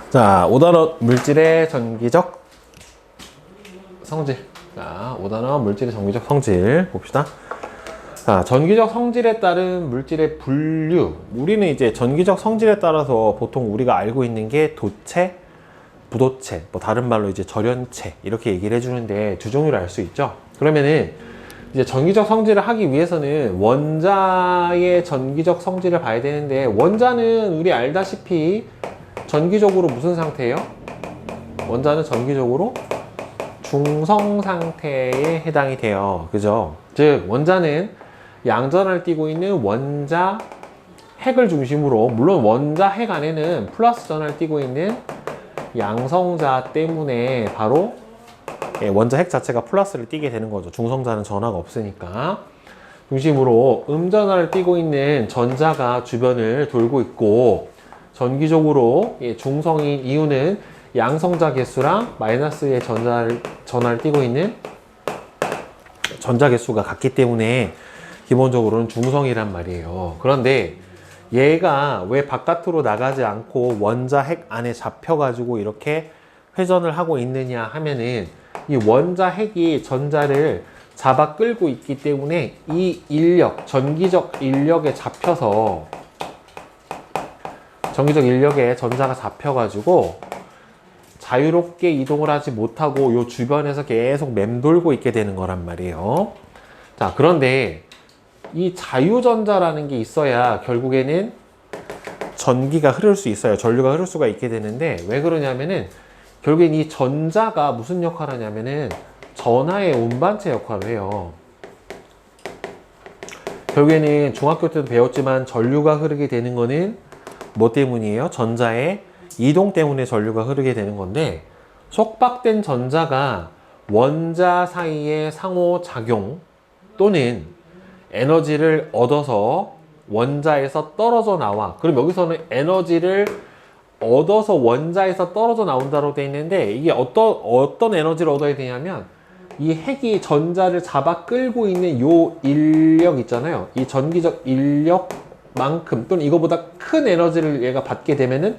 자, 5단원 물질의 전기적 성질. 자, 5단원 물질의 전기적 성질 봅시다. 자, 전기적 성질에 따른 물질의 분류. 우리는 이제 전기적 성질에 따라서 보통 우리가 알고 있는 게 도체, 부도체, 뭐 다른 말로 이제 절연체 이렇게 얘기를 해주는데 두 종류를 알 수 있죠. 그러면은 이제 전기적 성질을 하기 위해서는 원자의 전기적 성질을 봐야 되는데, 원자는 우리 알다시피 전기적으로 무슨 상태예요? 원자는 전기적으로 중성 상태에 해당이 돼요. 그죠? 즉 원자는 양전을 띠고 있는 원자 핵을 중심으로, 물론 원자 핵 안에는 플러스 전을 띠고 있는 양성자 때문에 바로 원자 핵 자체가 플러스를 띠게 되는 거죠. 중성자는 전하가 없으니까. 중심으로 음전하를 띠고 있는 전자가 주변을 돌고 있고, 전기적으로 중성인 이유는 양성자 개수랑 마이너스의 전하를 띠고 있는 전자 개수가 같기 때문에 기본적으로는 중성이란 말이에요. 그런데 얘가 왜 바깥으로 나가지 않고 원자 핵 안에 잡혀가지고 이렇게 회전을 하고 있느냐 하면은, 이 원자 핵이 전자를 잡아 끌고 있기 때문에 이 인력, 전기적 인력에 잡혀서, 전기적 인력에 전자가 잡혀가지고 자유롭게 이동을 하지 못하고 요 주변에서 계속 맴돌고 있게 되는 거란 말이에요. 자, 그런데 이 자유전자라는 게 있어야 결국에는 전기가 흐를 수 있어요. 전류가 흐를 수가 있게 되는데, 왜 그러냐면은 결국엔 이 전자가 무슨 역할을 하냐면은 전하의 운반체 역할을 해요. 결국에는 중학교 때도 배웠지만 전류가 흐르게 되는 거는 뭐 때문이에요? 전자의 이동 때문에 전류가 흐르게 되는 건데, 속박된 전자가 원자 사이의 상호작용 또는 에너지를 얻어서 원자에서 떨어져 나와. 그럼 여기서는 에너지를 얻어서 원자에서 떨어져 나온다고 되어 있는데, 이게 어떤 에너지를 얻어야 되냐면, 이 핵이 전자를 잡아 끌고 있는 요 인력 있잖아요. 이 전기적 인력만큼 또는 이거보다 큰 에너지를 얘가 받게 되면은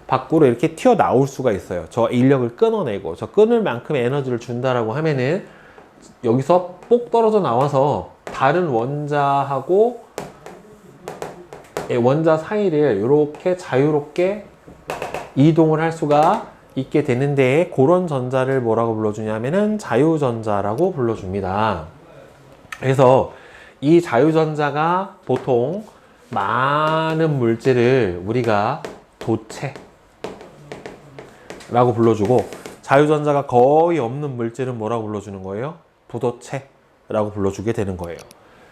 밖으로 이렇게 튀어나올 수가 있어요. 저 인력을 끊어내고, 저 끊을 만큼의 에너지를 준다라고 하면은 여기서 뽁 떨어져 나와서 다른 원자하고 원자 사이를 이렇게 자유롭게 이동을 할 수가 있게 되는데, 그런 전자를 뭐라고 불러주냐면은 자유전자라고 불러줍니다. 그래서 이 자유전자가 보통 많은 물질을 우리가 도체라고 불러주고, 자유전자가 거의 없는 물질은 뭐라고 불러주는 거예요? 부도체라고 불러주게 되는 거예요.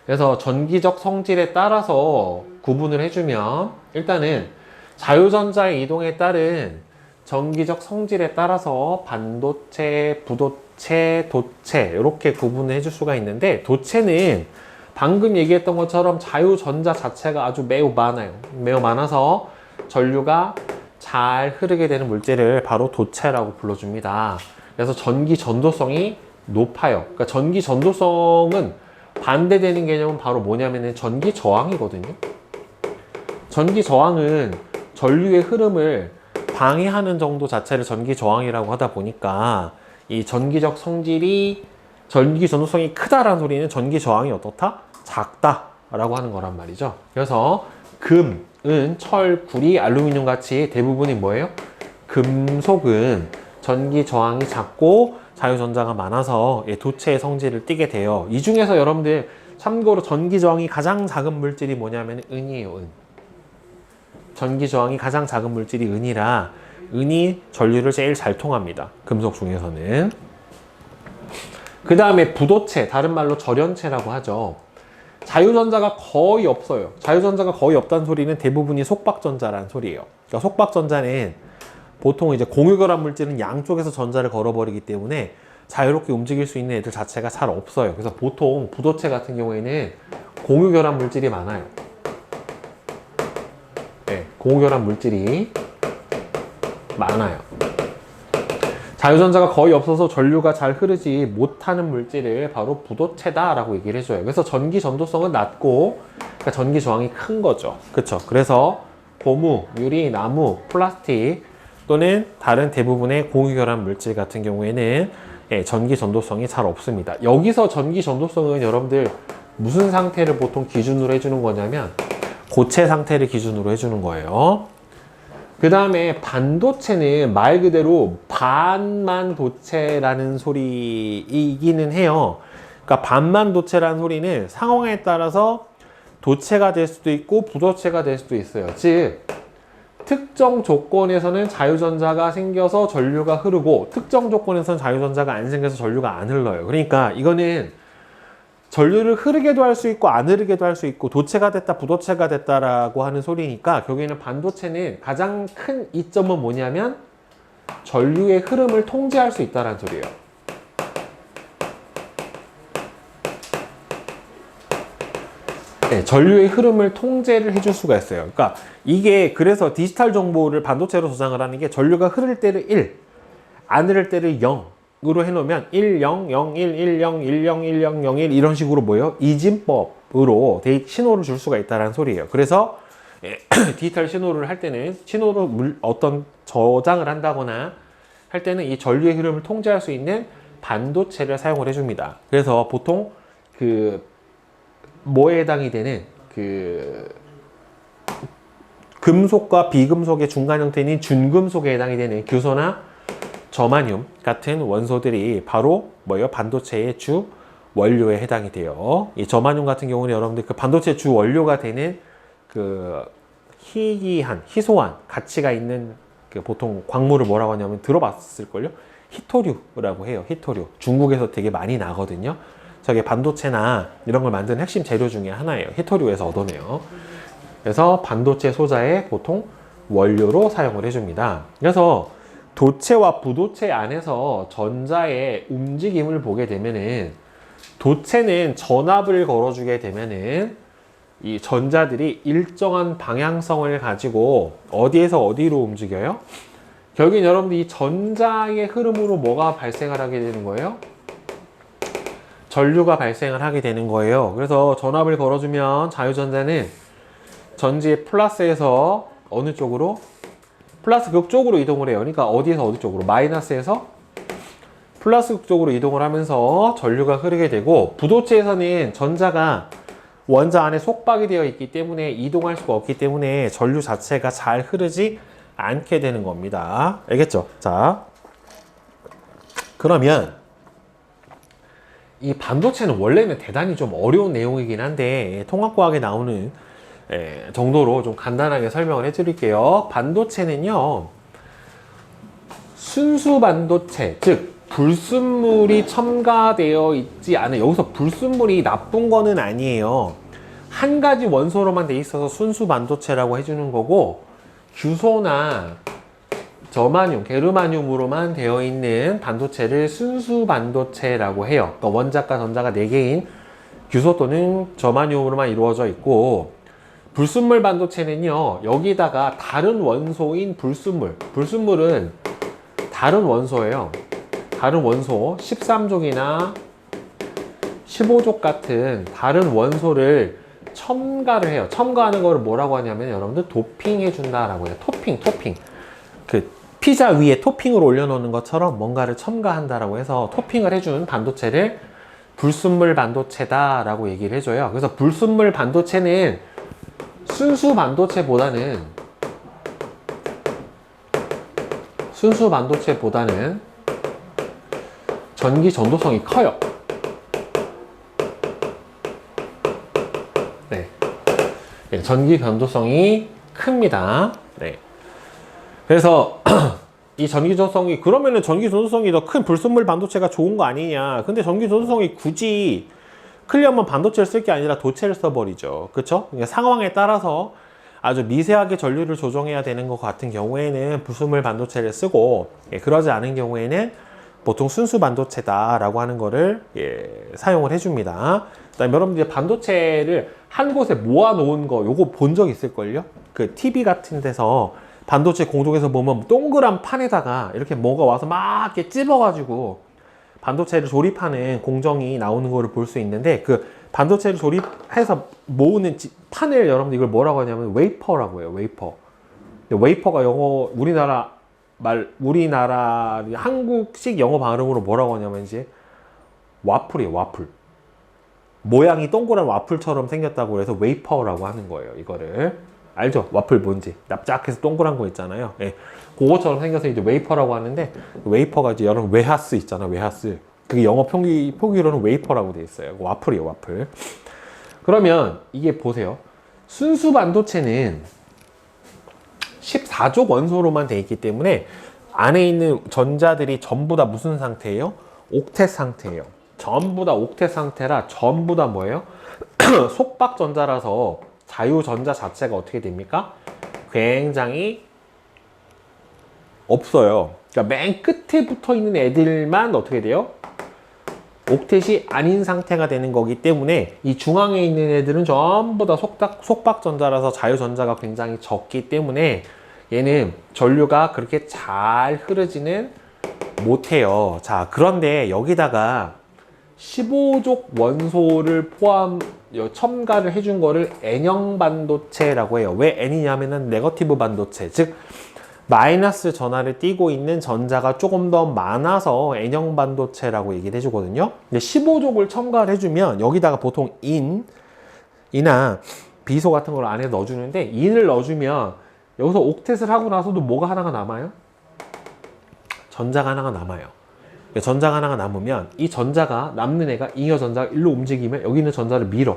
그래서 전기적 성질에 따라서 구분을 해주면, 일단은 자유전자의 이동에 따른 전기적 성질에 따라서 반도체, 부도체, 도체 이렇게 구분을 해줄 수가 있는데, 도체는 방금 얘기했던 것처럼 자유전자 자체가 아주 매우 많아요. 매우 많아서 전류가 잘 흐르게 되는 물질을 바로 도체라고 불러줍니다. 그래서 전기 전도성이 높아요. 그러니까 전기 전도성은 반대되는 개념은 바로 뭐냐면은 전기 저항이거든요. 전기 저항은 전류의 흐름을 방해하는 정도 자체를 전기 저항이라고 하다 보니까, 이 전기적 성질이, 전기 전도성이 크다라는 소리는 전기 저항이 어떻다? 작다라고 하는 거란 말이죠. 그래서 금, 은, 철, 구리, 알루미늄 같이 대부분이 뭐예요? 금속은 전기 저항이 작고 자유전자가 많아서 도체의 성질을 띠게 돼요. 이 중에서 여러분들 참고로 전기 저항이 가장 작은 물질이 뭐냐면 은이에요. 은. 전기 저항이 가장 작은 물질이 은이라 은이 전류를 제일 잘 통합니다. 금속 중에서는. 그 다음에 부도체, 다른 말로 절연체라고 하죠. 자유전자가 거의 없어요. 자유전자가 거의 없다는 소리는 대부분이 속박전자라는 소리예요. 그러니까 속박전자는 보통 이제 공유결합 물질은 양쪽에서 전자를 걸어버리기 때문에 자유롭게 움직일 수 있는 애들 자체가 잘 없어요. 그래서 보통 부도체 같은 경우에는 공유결합 물질이 많아요. 네, 공유결합 물질이 많아요. 자유전자가 거의 없어서 전류가 잘 흐르지 못하는 물질을 바로 부도체다라고 얘기를 해줘요. 그래서 전기 전도성은 낮고, 그러니까 전기 저항이 큰 거죠. 그쵸? 그래서 고무, 유리, 나무, 플라스틱, 또는 다른 대부분의 공유결합 물질 같은 경우에는 전기 전도성이 잘 없습니다. 여기서 전기 전도성은 여러분들 무슨 상태를 보통 기준으로 해주는 거냐면 고체 상태를 기준으로 해주는 거예요. 그 다음에 반도체는 말 그대로 반만도체라는 소리이기는 해요. 그러니까 반만도체라는 소리는 상황에 따라서 도체가 될 수도 있고 부도체가 될 수도 있어요. 즉 특정 조건에서는 자유전자가 생겨서 전류가 흐르고 특정 조건에서는 자유전자가 안 생겨서 전류가 안 흘러요. 그러니까 이거는 전류를 흐르게도 할 수 있고 안 흐르게도 할 수 있고 도체가 됐다 부도체가 됐다라고 하는 소리니까 결국에는 반도체는 가장 큰 이점은 뭐냐면 전류의 흐름을 통제할 수 있다는 소리예요. 네, 전류의 흐름을 통제를 해줄 수가 있어요. 그러니까 이게 그래서 디지털 정보를 반도체로 저장을 하는 게 전류가 흐를 때를 1, 안 흐를 때를 0으로 해놓으면 1, 0, 0, 1, 1, 0, 1, 0, 1, 0, 0, 1 이런 식으로 뭐예요? 이진법으로 신호를 줄 수가 있다는 소리예요. 그래서 디지털 신호를 할 때는 신호로 어떤 저장을 한다거나 할 때는 이 전류의 흐름을 통제할 수 있는 반도체를 사용을 해줍니다. 그래서 보통 뭐에 해당이 되는 금속과 비금속의 중간 형태인 준금속에 해당이 되는 규소나 저마늄 같은 원소들이 바로 뭐예요? 반도체의 주 원료에 해당이 돼요. 이 저마늄 같은 경우는 여러분들 그 반도체 주 원료가 되는 희소한 가치가 있는 보통 광물을 뭐라고 하냐면 들어봤을걸요? 히토류라고 해요. 히토류. 중국에서 되게 많이 나거든요. 저게 반도체나 이런 걸 만드는 핵심 재료 중에 하나예요. 히토류에서 얻어내요. 그래서 반도체 소자의 보통 원료로 사용을 해줍니다. 그래서 도체와 부도체 안에서 전자의 움직임을 보게 되면은 도체는 전압을 걸어주게 되면은 이 전자들이 일정한 방향성을 가지고 어디에서 어디로 움직여요? 결국엔 여러분들 이 전자의 흐름으로 뭐가 발생을 하게 되는 거예요? 전류가 발생을 하게 되는 거예요. 그래서 전압을 걸어주면 자유전자는 전지의 플러스에서 어느 쪽으로? 플러스 극 쪽으로 이동을 해요. 그러니까 어디에서 어디 쪽으로? 마이너스에서 플러스 극 쪽으로 이동을 하면서 전류가 흐르게 되고 부도체에서는 전자가 원자 안에 속박이 되어 있기 때문에 이동할 수가 없기 때문에 전류 자체가 잘 흐르지 않게 되는 겁니다. 알겠죠? 자, 그러면 이 반도체는 원래는 대단히 좀 어려운 내용이긴 한데 통합과학에 나오는 정도로 좀 간단하게 설명을 해드릴게요. 반도체는요, 순수 반도체, 즉 불순물이 첨가되어 있지 않은, 여기서 불순물이 나쁜 거는 아니에요. 한 가지 원소로만 돼 있어서 순수 반도체라고 해주는 거고, 규소나 저마늄, 게르마늄으로만 되어 있는 반도체를 순수 반도체라고 해요. 그러니까 원자과 전자가 4개인 규소 또는 저마늄으로만 이루어져 있고, 불순물 반도체는요, 여기다가 다른 원소인 불순물은 다른 원소예요. 다른 원소 13족이나 15족 같은 다른 원소를 첨가를 해요. 첨가하는 거를 뭐라고 하냐면 여러분들 도핑해 준다라고 해요. 토핑. 피자 위에 토핑을 올려놓는 것처럼 뭔가를 첨가한다라고 해서 토핑을 해준 반도체를 불순물 반도체다라고 얘기를 해줘요. 그래서 불순물 반도체는 순수 반도체보다는 전기 전도성이 커요. 네. 전기 전도성이 큽니다. 네. 그래서 이 전기 전도성이 그러면은 전기 전도성이 더 큰 불순물 반도체가 좋은 거 아니냐? 근데 전기 전도성이 굳이 크려면 반도체를 쓸 게 아니라 도체를 써버리죠. 그쵸? 그러니까 상황에 따라서 아주 미세하게 전류를 조정해야 되는 것 같은 경우에는 불순물 반도체를 쓰고, 그러지 않은 경우에는 보통 순수 반도체다라고 하는 거를 사용을 해줍니다. 그다음에 여러분들 반도체를 한 곳에 모아 놓은 거 요거 본 적 있을걸요? 그 TV 같은 데서 반도체 공동에서 보면 동그란 판에다가 이렇게 뭐가 와서 막 이렇게 찝어가지고 반도체를 조립하는 공정이 나오는 거를 볼 수 있는데, 그 반도체를 조립해서 모으는 판을 여러분들 이걸 뭐라고 하냐면 웨이퍼라고 해요. 웨이퍼. 웨이퍼가 영어 우리나라 우리나라 한국식 영어 발음으로 뭐라고 하냐면 이제 와플이에요. 와플. 모양이 동그란 와플처럼 생겼다고 해서 웨이퍼라고 하는 거예요. 이거를 알죠? 와플 뭔지 납작해서 동그란 거 있잖아요. 예. 그거처럼 생겨서 이제 웨이퍼라고 하는데, 웨이퍼가 이제 여러분 웨하스 있잖아. 웨하스. 그게 영어 표기로는 웨이퍼라고 돼 있어요. 와플이에요. 와플. 그러면 이게 보세요. 순수 반도체는 14족 원소로만 돼 있기 때문에 안에 있는 전자들이 전부 다 무슨 상태예요? 옥텟 상태예요. 전부 다 옥텟 상태라 전부 다 뭐예요? 속박 전자라서 자유 전자 자체가 어떻게 됩니까? 굉장히 없어요. 그러니까 맨 끝에 붙어 있는 애들만 어떻게 돼요? 옥텟이 아닌 상태가 되는 거기 때문에 이 중앙에 있는 애들은 전부 다 속박 전자라서 자유 전자가 굉장히 적기 때문에 얘는 전류가 그렇게 잘 흐르지는 못해요. 자, 그런데 여기다가 15족 원소를 첨가를 해준 거를 N형 반도체라고 해요. 왜 N이냐면은 네거티브 반도체, 즉 마이너스 전하를 띠고 있는 전자가 조금 더 많아서 N형 반도체라고 얘기를 해주거든요. 근데 15족을 첨가를 해주면 여기다가 보통 인이나 비소 같은 걸 안에 넣어주는데, 인을 넣어주면 여기서 옥텟을 하고 나서도 뭐가 하나가 남아요? 전자가 하나가 남아요. 전자가 하나가 남으면 이 전자가 남는 애가 잉여 전자가 일로 움직이면 여기 있는 전자를 밀어.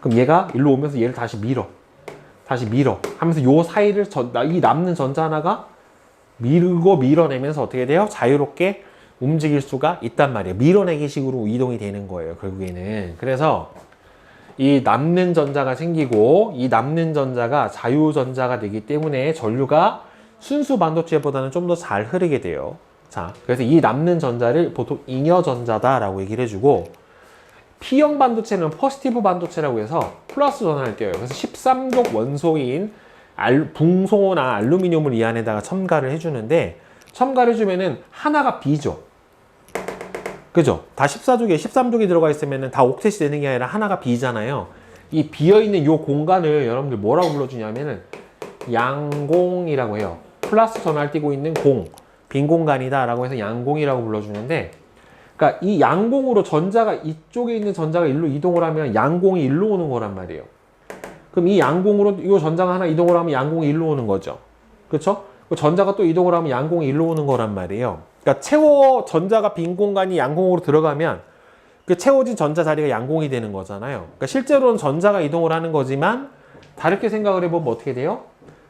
그럼 얘가 일로 오면서 얘를 다시 밀어 하면서 요 사이를 이 남는 전자 하나가 밀어내면서 어떻게 돼요? 자유롭게 움직일 수가 있단 말이에요. 밀어내기 식으로 이동이 되는 거예요, 결국에는. 그래서 이 남는 전자가 생기고 이 남는 전자가 자유전자가 되기 때문에 전류가 순수 반도체보다는 좀 더 잘 흐르게 돼요. 자, 그래서 이 남는 전자를 보통 잉여 전자다라고 얘기를 해주고, P형 반도체는 포지티브 반도체라고 해서 플러스 전하를 띄어요. 그래서 13족 원소인 붕소나 알루미늄을 이 안에다가 첨가를 해주는데, 첨가를 해주면은 하나가 B죠. 그죠? 다 14족에 13족이 들어가 있으면은 다 옥텟이 되는 게 아니라 하나가 B잖아요. 이 비어있는 이 공간을 여러분들 뭐라고 불러주냐면은 양공이라고 해요. 플러스 전하를 띄고 있는 빈 공간이다 라고 해서 양공이라고 불러주는데, 그러니까 이 양공으로 전자가 이쪽에 있는 전자가 일로 이동을 하면 양공이 일로 오는 거란 말이에요. 그럼 이 양공으로 이 전자가 하나 이동을 하면 양공이 일로 오는 거죠. 그렇죠? 전자가 또 이동을 하면 양공이 일로 오는 거란 말이에요. 그러니까 전자가 빈 공간이 양공으로 들어가면 그 채워진 전자 자리가 양공이 되는 거잖아요. 그러니까 실제로는 전자가 이동을 하는 거지만 다르게 생각을 해보면 어떻게 돼요?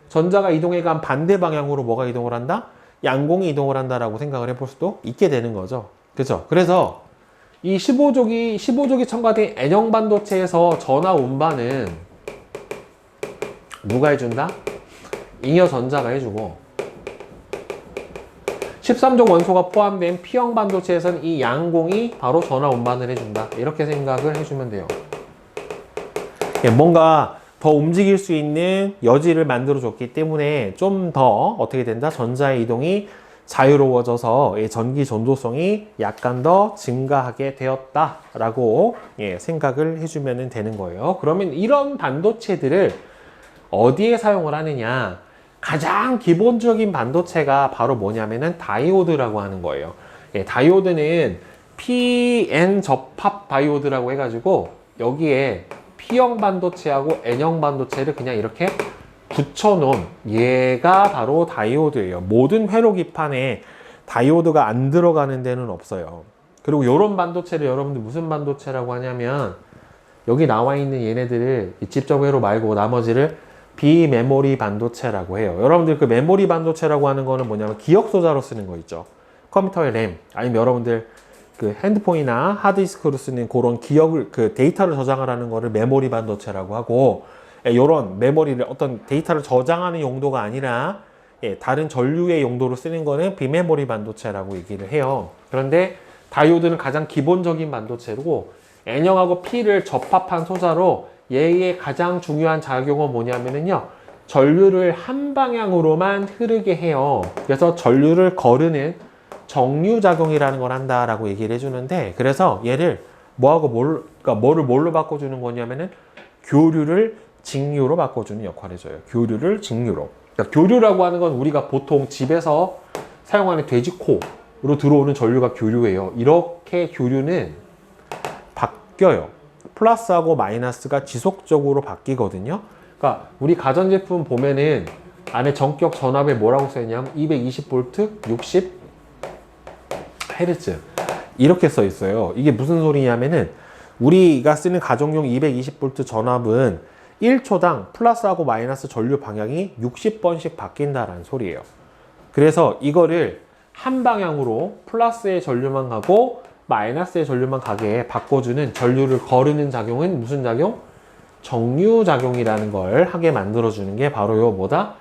전자가 이동해간 반대 방향으로 뭐가 이동을 한다? 양공이 이동을 한다라고 생각을 해볼 수도 있게 되는 거죠. 그렇죠? 그래서 이 15족이 첨가된 N형 반도체에서 전하 운반은 누가 해준다? 잉여 전자가 해주고, 13족 원소가 포함된 P형 반도체에서는 이 양공이 바로 전하 운반을 해준다. 이렇게 생각을 해주면 돼요. 뭔가 더 움직일 수 있는 여지를 만들어줬기 때문에 좀 더 어떻게 된다? 전자의 이동이 자유로워져서 전기 전도성이 약간 더 증가하게 되었다라고 생각을 해주면 되는 거예요. 그러면 이런 반도체들을 어디에 사용을 하느냐? 가장 기본적인 반도체가 바로 뭐냐면은 다이오드라고 하는 거예요. 다이오드는 PN 접합 다이오드라고 해가지고 여기에 P형 반도체하고 N형 반도체를 그냥 이렇게 붙여놓은 얘가 바로 다이오드예요. 모든 회로기판에 다이오드가 안 들어가는 데는 없어요. 그리고 이런 반도체를 여러분들 무슨 반도체라고 하냐면, 여기 나와 있는 얘네들을 직접 회로 말고 나머지를 비메모리 반도체라고 해요. 여러분들 그 메모리 반도체라고 하는 거는 뭐냐면 기억 소자로 쓰는 거 있죠. 컴퓨터의 램, 아니면 여러분들 그 핸드폰이나 하드디스크로 쓰는 그런 데이터를 저장을 하는 거를 메모리 반도체라고 하고, 이런 메모리를 어떤 데이터를 저장하는 용도가 아니라 다른 전류의 용도로 쓰는 거는 비메모리 반도체라고 얘기를 해요. 그런데 다이오드는 가장 기본적인 반도체고, N형하고 P를 접합한 소자로 얘의 가장 중요한 작용은 뭐냐면요, 전류를 한 방향으로만 흐르게 해요. 그래서 전류를 거르는 정류작용이라는 걸 한다라고 얘기를 해주는데, 그래서 얘를 그러니까 뭐를 뭘로 바꿔주는 거냐면은 교류를 직류로 바꿔주는 역할을 해줘요. 교류를 직류로. 그러니까 교류라고 하는 건 우리가 보통 집에서 사용하는 돼지코로 들어오는 전류가 교류예요. 이렇게 교류는 바뀌어요. 플러스하고 마이너스가 지속적으로 바뀌거든요. 그러니까 우리 가전제품 보면은 안에 전격 전압에 뭐라고 써있냐면 220V 60Hz 이렇게 써 있어요. 이게 무슨 소리냐면은 우리가 쓰는 가정용 220V 전압은 1초당 플러스하고 마이너스 전류 방향이 60번씩 바뀐다라는 소리예요. 그래서 이거를 한 방향으로 플러스의 전류만 가고 마이너스의 전류만 가게 바꿔주는 전류를 거르는 작용은 무슨 작용? 정류작용이라는 걸 하게 만들어주는 게 바로 요 뭐다?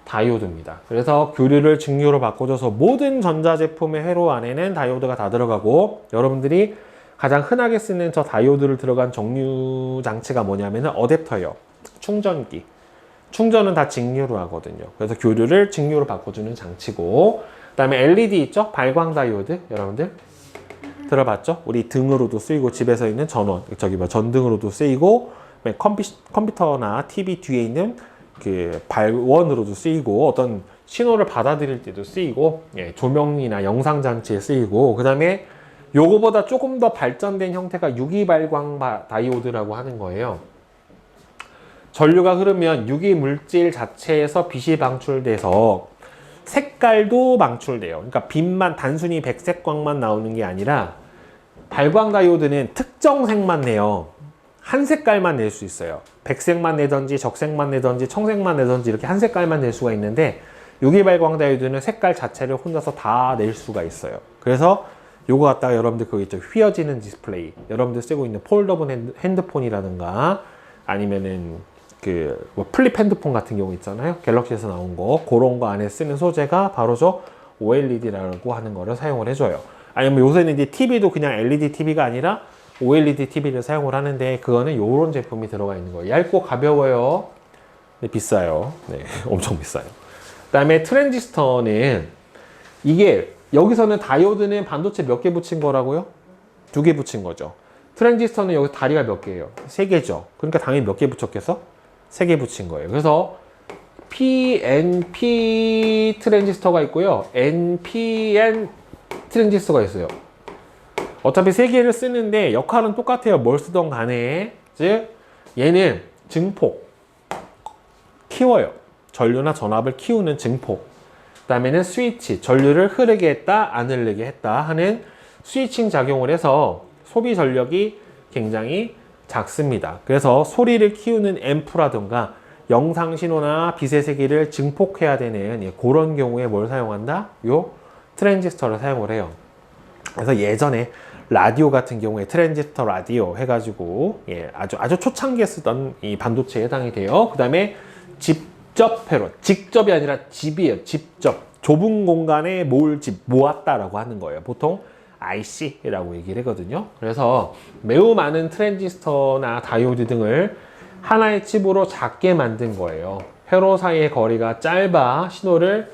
다이오드입니다. 그래서 교류를 직류로 바꿔줘서 모든 전자제품의 회로 안에는 다이오드가 다 들어가고, 여러분들이 가장 흔하게 쓰는 저 다이오드를 들어간 정류 장치가 뭐냐면은 어댑터예요. 충전기. 충전은 다 직류로 하거든요. 그래서 교류를 직류로 바꿔주는 장치고, 그 다음에 LED 있죠? 발광 다이오드. 여러분들 들어봤죠? 우리 등으로도 쓰이고, 집에서 있는 전원, 전등으로도 쓰이고, 컴퓨터나 TV 뒤에 있는 그 발원으로도 쓰이고, 어떤 신호를 받아들일 때도 쓰이고, 예, 조명이나 영상 장치에 쓰이고, 그 다음에 요거보다 조금 더 발전된 형태가 유기발광 다이오드라고 하는 거예요. 전류가 흐르면 유기 물질 자체에서 빛이 방출돼서 색깔도 방출돼요. 그러니까 빛만, 단순히 백색광만 나오는 게 아니라 발광 다이오드는 특정 색만 내요. 한 색깔만 낼 수 있어요. 백색만 내던지 적색만 내던지 청색만 내던지 이렇게 한 색깔만 낼 수가 있는데, 유기발광 다이오드는 색깔 자체를 혼자서 다 낼 수가 있어요. 그래서 요거 갖다가 여러분들 그거 있죠, 휘어지는 디스플레이, 여러분들 쓰고 있는 폴더블 핸드폰이라든가 아니면은 그 뭐 플립 핸드폰 같은 경우 있잖아요, 갤럭시에서 나온 거, 그런 거 안에 쓰는 소재가 바로 저 OLED라고 하는 거를 사용을 해줘요. 아니면 요새는 이제 TV도 그냥 LED TV가 아니라 OLED TV를 사용을 하는데, 그거는 요런 제품이 들어가 있는 거예요. 얇고 가벼워요. 네, 비싸요. 네, 엄청 비싸요. 그 다음에 트랜지스터는, 이게 여기서는 다이오드는 반도체 몇 개 붙인 거라고요? 2개 붙인 거죠. 트랜지스터는 여기 다리가 몇 개예요? 3개죠. 그러니까 당연히 몇 개 붙였겠어? 3개 붙인 거예요. 그래서 PNP 트랜지스터가 있고요, NPN 트랜지스터가 있어요. 어차피 3개를 쓰는데 역할은 똑같아요. 뭘 쓰던 간에. 즉 얘는 증폭, 키워요. 전류나 전압을 키우는 증폭. 그 다음에는 스위치, 전류를 흐르게 했다 안 흐르게 했다 하는 스위칭 작용을 해서 소비 전력이 굉장히 작습니다. 그래서 소리를 키우는 앰프라든가 영상 신호나 빛의 세기를 증폭해야 되는 그런 경우에 뭘 사용한다? 요 트랜지스터를 사용을 해요. 그래서 예전에 라디오 같은 경우에 트랜지스터 라디오 해가지고, 예, 아주 초창기에 쓰던 이 반도체에 해당이 돼요. 그 다음에 직접 회로, 직접이 아니라 집이에요. 직접 좁은 공간에 모았다라고 하는 거예요. 보통 IC라고 얘기를 하거든요. 그래서 매우 많은 트랜지스터나 다이오드 등을 하나의 칩으로 작게 만든 거예요. 회로 사이의 거리가 짧아 신호를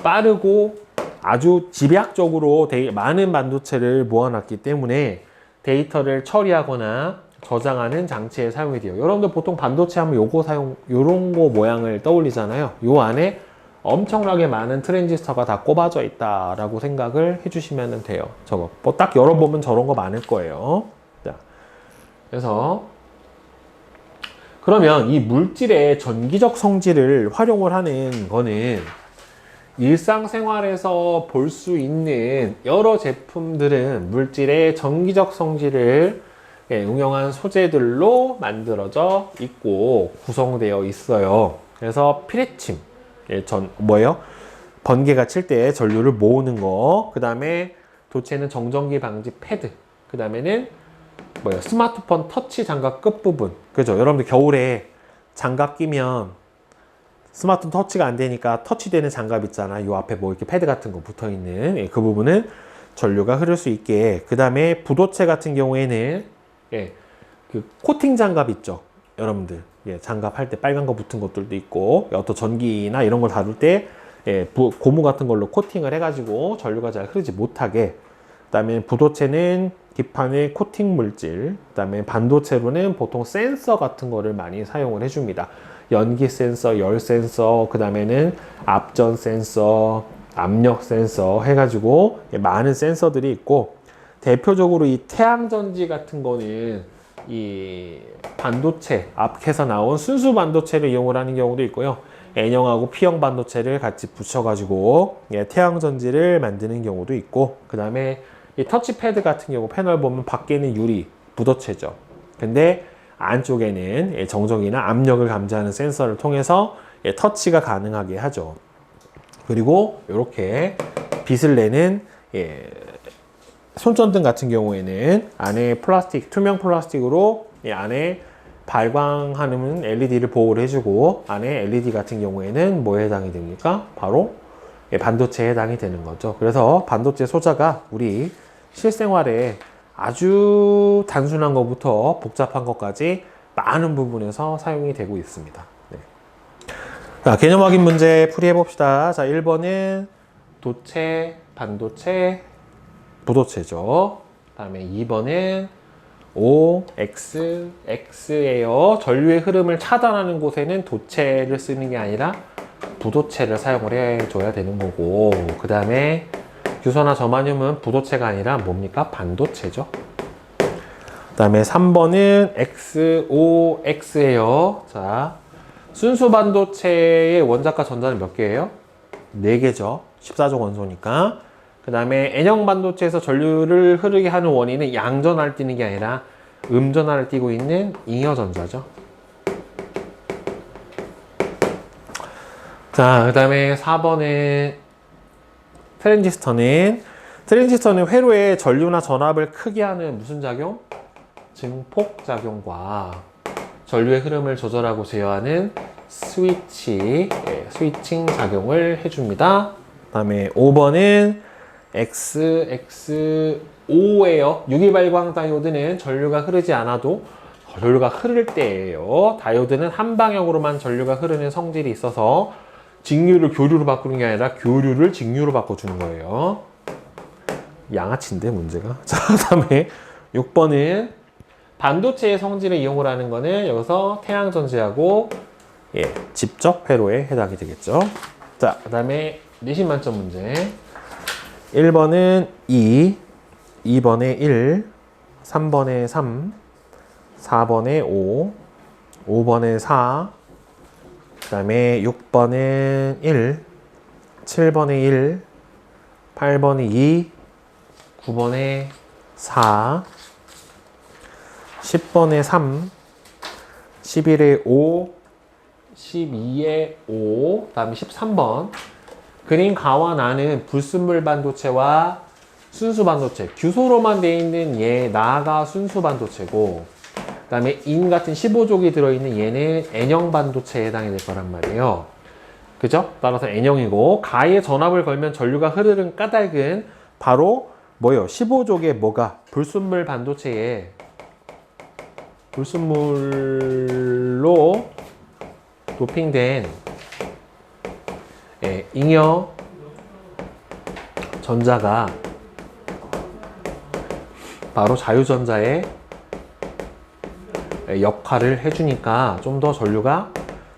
빠르고 아주 집약적으로 되게 많은 반도체를 모아놨기 때문에 데이터를 처리하거나 저장하는 장치에 사용이 돼요. 여러분들 보통 반도체 하면 요런 거 모양을 떠올리잖아요. 요 안에 엄청나게 많은 트랜지스터가 다 꼽아져 있다라고 생각을 해주시면 돼요. 저거 뭐 딱 열어보면 저런 거 많을 거예요. 자, 그래서 그러면 이 물질의 전기적 성질을 활용을 하는 거는 일상생활에서 볼 수 있는 여러 제품들은 물질의 전기적 성질을 응용한 소재들로 만들어져 있고 구성되어 있어요. 그래서 피레침, 뭐예요? 번개가 칠 때 전류를 모으는 거, 그 다음에 도체는 정전기 방지 패드, 그 다음에는 뭐예요? 스마트폰 터치 장갑 끝부분, 그죠? 여러분들 겨울에 장갑 끼면 스마트폰 터치가 안 되니까 터치되는 장갑 있잖아. 요 앞에 뭐 이렇게 패드 같은 거 붙어 있는 그 부분은 전류가 흐를 수 있게. 그 다음에 부도체 같은 경우에는 그 코팅 장갑 있죠, 여러분들. 장갑 할 때 빨간 거 붙은 것들도 있고, 어떤 전기나 이런 걸 다룰 때 고무 같은 걸로 코팅을 해가지고 전류가 잘 흐르지 못하게. 그 다음에 부도체는 기판의 코팅 물질, 그 다음에 반도체로는 보통 센서 같은 거를 많이 사용을 해줍니다. 연기 센서, 열 센서, 그 다음에는 앞전 센서, 압력 센서 해가지고 많은 센서들이 있고, 대표적으로 이 태양전지 같은 거는 이 반도체, 앞에서 나온 순수 반도체를 이용을 하는 경우도 있고요. N형하고 P형 반도체를 같이 붙여가지고 태양전지를 만드는 경우도 있고, 그 다음에 이 터치패드 같은 경우 패널 보면 밖에는 유리, 부도체죠. 근데 안쪽에는 정적이나 압력을 감지하는 센서를 통해서 터치가 가능하게 하죠. 그리고 이렇게 빛을 내는 손전등 같은 경우에는 안에 플라스틱, 투명 플라스틱으로 안에 발광하는 LED를 보호를 해주고, 안에 LED 같은 경우에는 뭐에 해당이 됩니까? 바로 반도체에 해당이 되는 거죠. 그래서 반도체 소자가 우리 실생활에 아주 단순한 것부터 복잡한 것까지 많은 부분에서 사용이 되고 있습니다. 네. 자, 개념 확인 문제 풀이해 봅시다. 자, 1번은 도체, 반도체, 부도체죠. 그 다음에 2번은 O, X, X예요. 전류의 흐름을 차단하는 곳에는 도체를 쓰는 게 아니라 부도체를 사용을 해줘야 되는 거고, 그 다음에 규소나 저마늄은 부도체가 아니라 뭡니까? 반도체죠. 그 다음에 3번은 XOX예요. 자, 순수 반도체의 원자과 전자는 몇 개예요? 4개죠. 14족 원소니까. 그 다음에 N형 반도체에서 전류를 흐르게 하는 원인은 양전하를 띠는 게 아니라 음전하를 띠고 있는 잉여전자죠. 자, 그 다음에 4번에 트랜지스터는 회로에 전류나 전압을 크게 하는 무슨 작용? 증폭 작용과 전류의 흐름을 조절하고 제어하는 스위칭 작용을 해줍니다. 그 다음에 5번은 XXO예요. 유기발광 다이오드는 전류가 흐르지 않아도 전류가 흐를 때예요. 다이오드는 한 방향으로만 전류가 흐르는 성질이 있어서 직류를 교류로 바꾸는 게 아니라 교류를 직류로 바꿔주는 거예요. 양아치인데 문제가. 자, 그 다음에 6번은 반도체의 성질을 이용을 하는 거는 여기서 태양전지하고 직접 회로에 해당이 되겠죠. 자, 그 다음에 내신 만점 문제. 1번은 2, 2번에 1, 3번에 3, 4번에 5, 5번에 4, 그 다음에 6번에 1, 7번에 1, 8번에 2, 9번에 4, 10번에 3, 11에 5, 12에 5, 그 다음에 13번. 그린 가와 나는 불순물 반도체와 순수 반도체, 규소로만 되어 있는 나가 순수 반도체고, 그 다음에 인 같은 15족이 들어있는 얘는 N형 반도체에 해당이 될 거란 말이에요. 그죠? 따라서 N형이고, 가에 전압을 걸면 전류가 흐르는 까닭은 바로 뭐예요? 15족의 뭐가? 불순물 반도체에 불순물로 도핑된 잉여 전자가 바로 자유전자의 역할을 해주니까 좀 더 전류가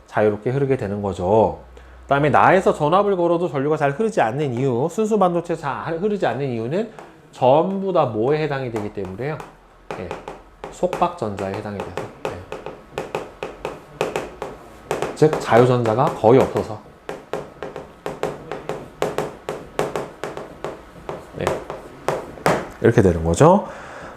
자유롭게 흐르게 되는 거죠. 그 다음에 나에서 전압을 걸어도 전류가 잘 흐르지 않는 이유, 순수 반도체 잘 흐르지 않는 이유는 전부 다 뭐에 해당이 되기 때문에요. 속박전자에 해당이 돼서. 즉 자유전자가 거의 없어서. 이렇게 되는 거죠.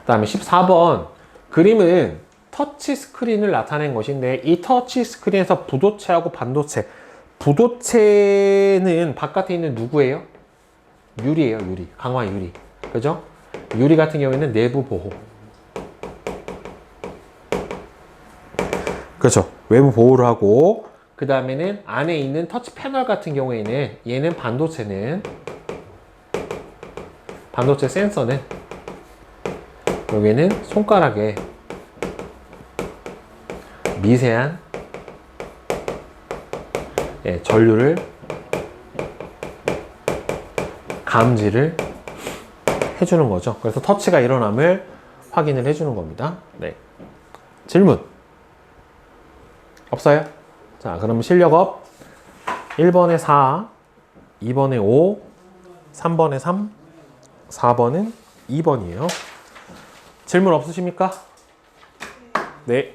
그 다음에 14번 그림은 터치 스크린을 나타낸 것인데, 이 터치 스크린에서 부도체하고 반도체, 부도체는 바깥에 있는 누구예요? 유리예요. 유리, 강화 유리. 그죠? 유리 같은 경우에는 내부 보호. 그렇죠. 외부 보호를 하고, 그 다음에는 안에 있는 터치 패널 같은 경우에는 얘는 반도체 센서는 여기는 손가락에 미세한 전류를 감지를 해주는 거죠. 그래서 터치가 일어남을 확인을 해주는 겁니다. 네. 질문 없어요? 자, 자, 그럼 실력업 1번에 4, 2번에 5, 3번에 3, 4번은 2번이에요. 질문 없으십니까? 네.